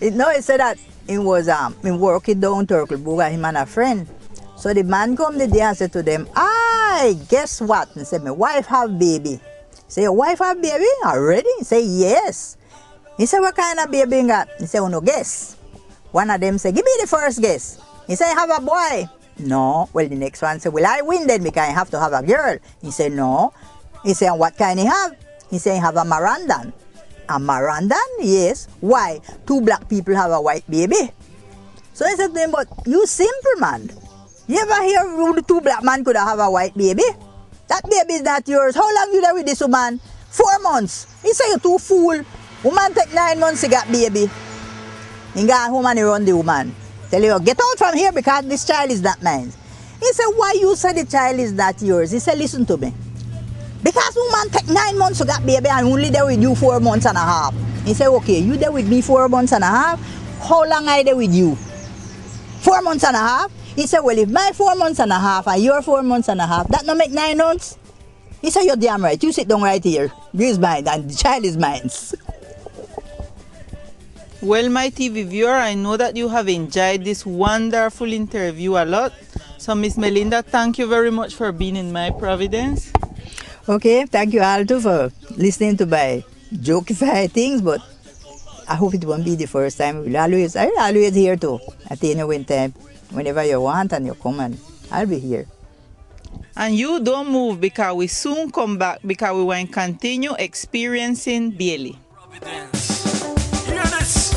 He said that he was working down Turkle Buga, him and a friend. So the man come the day and said to them, "Aye, guess what?" He said, "My wife have baby." Say, "Your wife have baby already?" He said, "Yes." He said, "What kind of baby you got?" He said, "Oh, no guess." One of them said, "Give me the first guess." He said, "Have a boy." No. Well, the next one said, "Well, I win then because I have to have a girl." He said, "No." He said, "What kind he have?" He said, "He have a Marandan." "A Marandan?" "Yes." "Why? 2 black people have a white baby." So I said to him, "But you simple man. You ever hear the 2 black men could have a white baby? That baby is not yours. How long you there with this woman?" 4 months. He said, "You too fool. Woman take 9 months to get baby." He got home and he run the woman. Tell you, "Get out from here because this child is not mine." He said, "Why you say the child is not yours?" He said, "Listen to me. Because woman take 9 months to get baby and only there with you 4 months and a half." He said, "Okay, you there with me 4 months and a half. How long I there with you?" 4 months and a half. He said, "Well, if my 4 months and a half and your 4 months and a half, that no make 9 months?" He said, "You're damn right. You sit down right here. This is mine and the child is mine." Well, my TV viewer, I know that you have enjoyed this wonderful interview a lot. So, Miss Melinda, thank you very much for being in my Providence. Okay, thank you all too for listening to my jokey things, but I hope it won't be the first time. I'm always here too. At any one time, whenever you want and you come, and I'll be here. And you don't move because we soon come back because we want to continue experiencing Bailey. Hear this?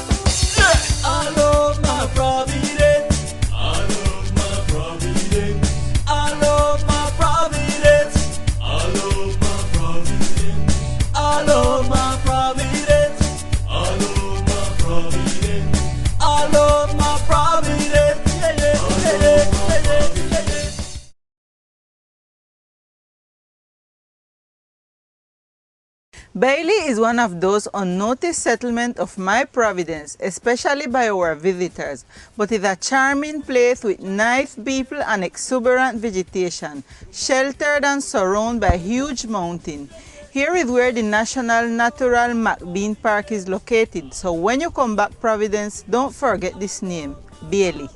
Yeah. I love my Providence. I love my Providence. I love my Providence. I love my Providence. I love my Providence. I love my Providence. I love my Providence. Yeah, yeah, yeah, yeah, yeah, yeah, yeah. Bailey is one of those unnoticed settlements of my Providence, especially by our visitors, but is a charming place with nice people and exuberant vegetation, sheltered and surrounded by huge mountains. Here is where the National Natural McBean Park is located, so when you come back Providence, don't forget this name, Bailey.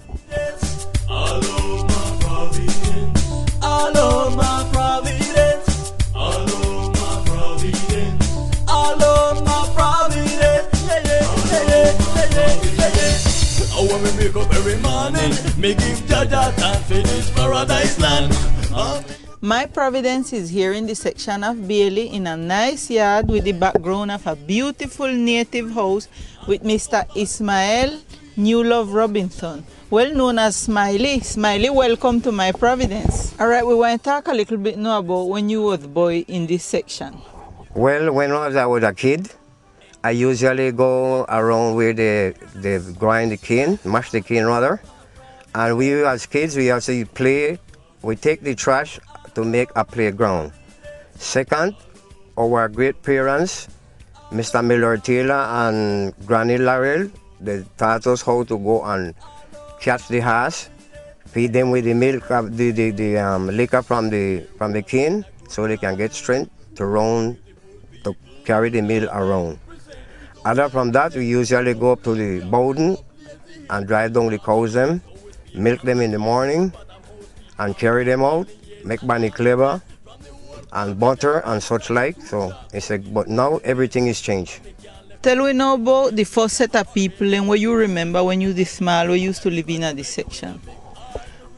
I love my Providence. I love my Providence. I love my Providence. I love my Providence. Yeah, yeah, yeah, yeah, yeah, yeah. I want me wake up every morning, me give Jaja thanks for this paradise land. My Providence is here in the section of Bailey in a nice yard with the background of a beautiful native house with Mr. Ismael New Love Robinson, well known as Smiley. Smiley, welcome to my Providence. All right, we want to talk a little bit now about when you was boy in this section. Well, when I was a kid, I usually go around where they grind the cane, mash the cane rather. And we as kids, we also play, we take the trash to make a playground. Second, our great parents, Mr. Miller Taylor and Granny Larrell, they taught us how to go and catch the haas, feed them with the milk, the liquor from the cane, so they can get strength to carry the meal around. Other from that, we usually go up to the Bowden and drive down the cows them, milk them in the morning, and carry them out, make bunny clever, and butter and such like. So it's like, but now everything is changed. Tell me now about the first set of people and what you remember when you were small, we used to live in this section.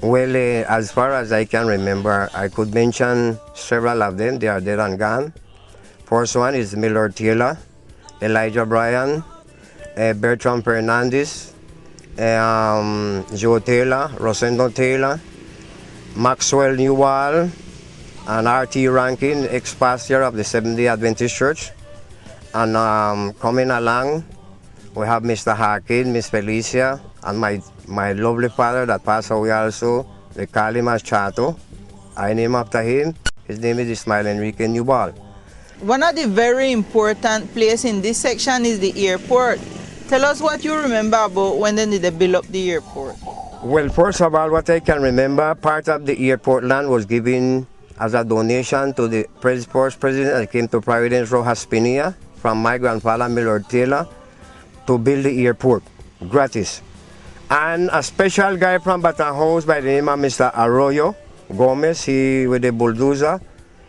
Well, as far as I can remember, I could mention several of them. They are dead and gone. First one is Miller Taylor, Elijah Bryan, Bertram Fernandez, Joe Taylor, Rosendo Taylor, Maxwell Newell, and R.T. Rankin, ex-pastor of the Seventh-day Adventist Church. And coming along, we have Mr. Harkin, Miss Felicia, and my lovely father that passed away also. They call him as Chato. I name after him. His name is Ismael Enrique Newell. One of the very important places in this section is the airport. Tell us what you remember about when they built up the airport. Well, first of all, what I can remember, part of the airport land was given as a donation to the first president that came to Providence, Rojas Pinilla, from my grandfather, Miller Taylor, to build the airport. gratis. And a special guy from Baton House by the name of Mr. Arroyo Gomez, he with the bulldozer,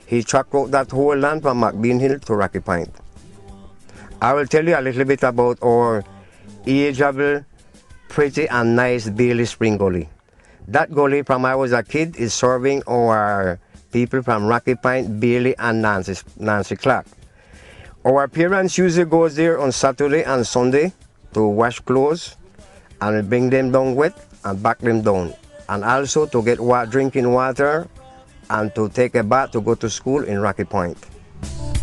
he tracked out that whole land from McBean Hill to Rocky Point. I will tell you a little bit about our ageable, pretty and nice Bailey Spring Gully. That gully from I was a kid is serving our people from Rocky Point, Bailey and Nancy Clark. Our parents usually goes there on Saturday and Sunday to wash clothes and bring them down wet and back them down. And also to get drinking water and to take a bath to go to school in Rocky Point.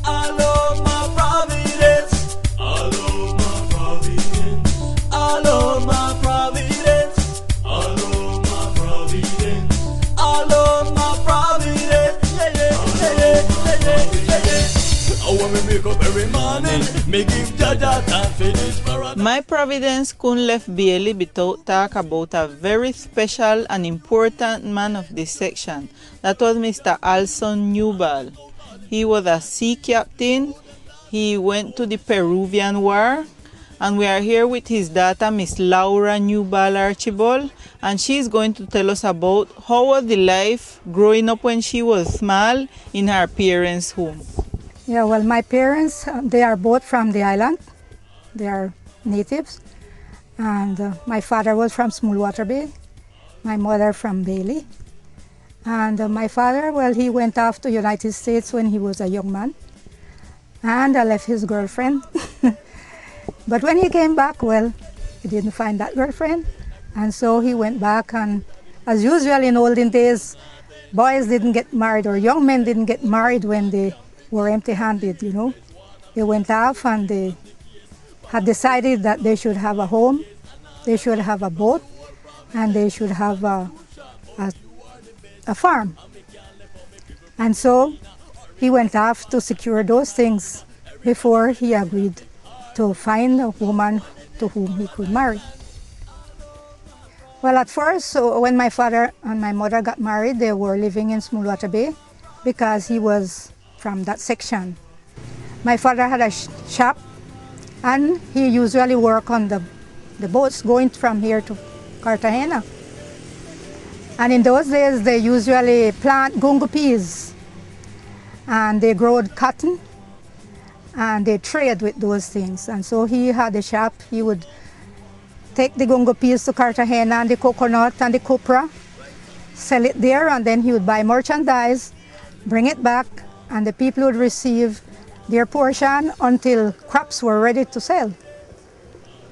I love my Providence. I love my Providence. I love my Providence. I love my Providence. I love my Providence. Yeah, yeah, yeah, yeah, yeah, yeah. I want me make up every morning. Me give Jaja time finish for a My Providence couldn't left Bailey without talk about a very special and important man of this section. That was Mr. Alson Newball. He was a sea captain. He went to the Peruvian War. And we are here with his daughter, Miss Laura Newball Archibald. And she's going to tell us about how was the life growing up when she was small in her parents' home. Yeah, well, my parents, they are both from the island. They are natives. And my father was from Smallwater Bay, my mother from Bailey. And my father, well, he went off to the United States when he was a young man. And I left his girlfriend. But when he came back, well, he didn't find that girlfriend. And so he went back, and as usual in olden days, boys didn't get married, or young men didn't get married when they were empty-handed, you know. They went off and they had decided that they should have a home, they should have a boat, and they should have a farm. And so he went off to secure those things before he agreed to find a woman to whom he could marry. Well, at first, so when my father and my mother got married, they were living in Smallwater Bay because he was from that section. My father had a shop, and he usually worked on the boats going from here to Cartagena. And in those days, they usually plant gungo peas, and they grow cotton, and they trade with those things. And so he had a shop. He would take the gungo peas to Cartagena and the coconut and the copra, sell it there, and then he would buy merchandise, bring it back, and the people would receive their portion until crops were ready to sell.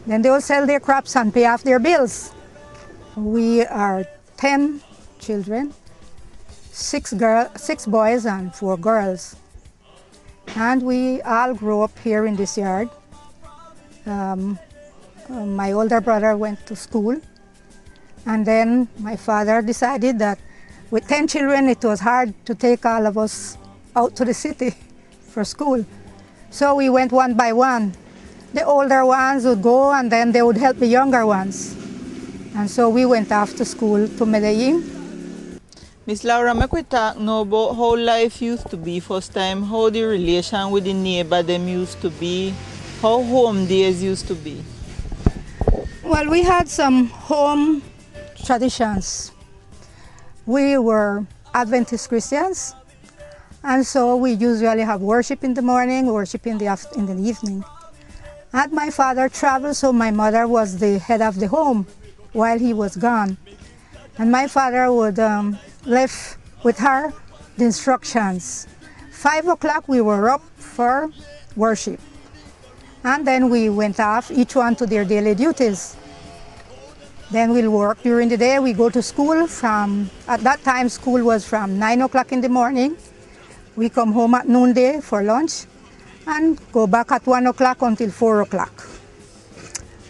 Then they would sell their crops and pay off their bills. We are 10 children, 6 boys and 4 girls. And we all grew up here in this yard. My older brother went to school, and then my father decided that with 10 children it was hard to take all of us out to the city for school. So we went one by one. The older ones would go, and then they would help the younger ones. And so we went off to school to Medellin. Miss Laura, make we talk now about how life used to be first time, how the relation with the neighbor them used to be, how home days used to be. Well, we had some home traditions. We were Adventist Christians, and so we usually have worship in the morning, worship in the evening. And my father traveled, so my mother was the head of the home while he was gone. And my father would leave with her the instructions. 5 o'clock we were up for worship. And then we went off, each one to their daily duties. Then we'll work during the day. We go to school at that time school was from 9 o'clock in the morning. We come home at noonday for lunch and go back at 1 o'clock until 4 o'clock.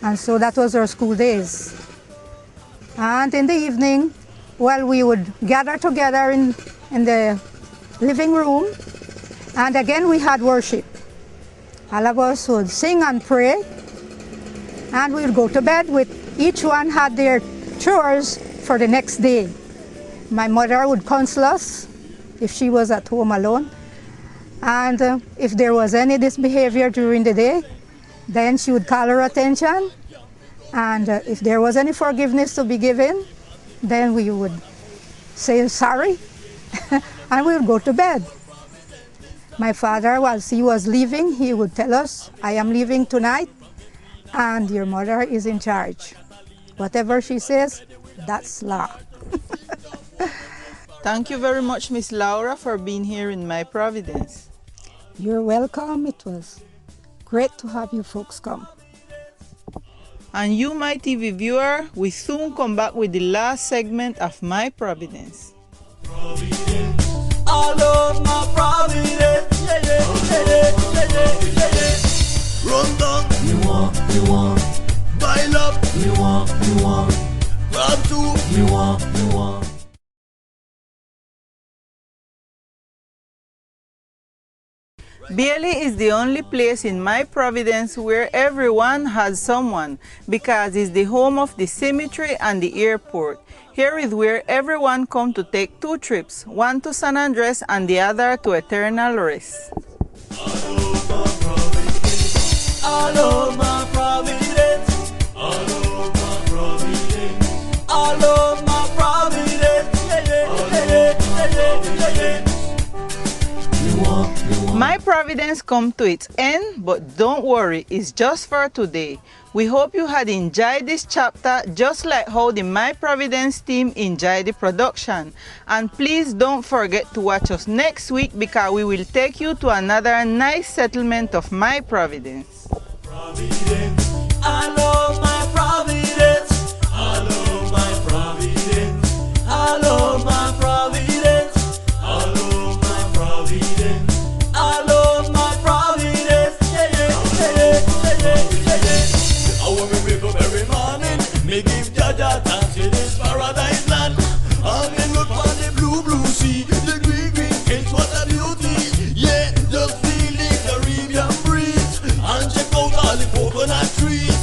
And so that was our school days. And in the evening, well, we would gather together in the living room, and again we had worship. All of us would sing and pray, and we would go to bed with each one had their chores for the next day. My mother would counsel us if she was at home alone, and if there was any misbehavior during the day, then she would call our attention, And if there was any forgiveness to be given, then we would say sorry and we would go to bed. My father, whilst he was leaving, he would tell us, I am leaving tonight and your mother is in charge. Whatever she says, that's law. Thank you very much, Miss Laura, for being here in my Providence. You're welcome. It was great to have you folks come. And you, my TV viewer, we soon come back with the last segment of My Providence. Providence, I love my Providence. Yeah, yeah, yeah, yeah, yeah, yeah. Run down, you want. Pile up, you want. Grab two, you want. Bailey is the only place in my Providence where everyone has someone, because it's the home of the cemetery and the airport. Here is where everyone come to take 2 trips, one to San Andrés and the other to eternal rest. I love my Providence. I love my Providence. I love my Providence. Yeah, yeah, yeah, yeah. My Providence come to its end, but don't worry, it's just for today. We hope you had enjoyed this chapter just like how the My Providence team enjoyed the production. And please don't forget to watch us next week, because we will take you to another nice settlement of My Providence. Providence, I love my Providence. I love my Providence. I love my Providence. I love my Providence. I love my Providence. Yeah, yeah. I want me wake up every morning, me give Jaja thanks in this paradise land. And me look on the blue sea, the green hills, what a beauty. Yeah, just feeling the Caribbean breeze, and check out all the coconut trees.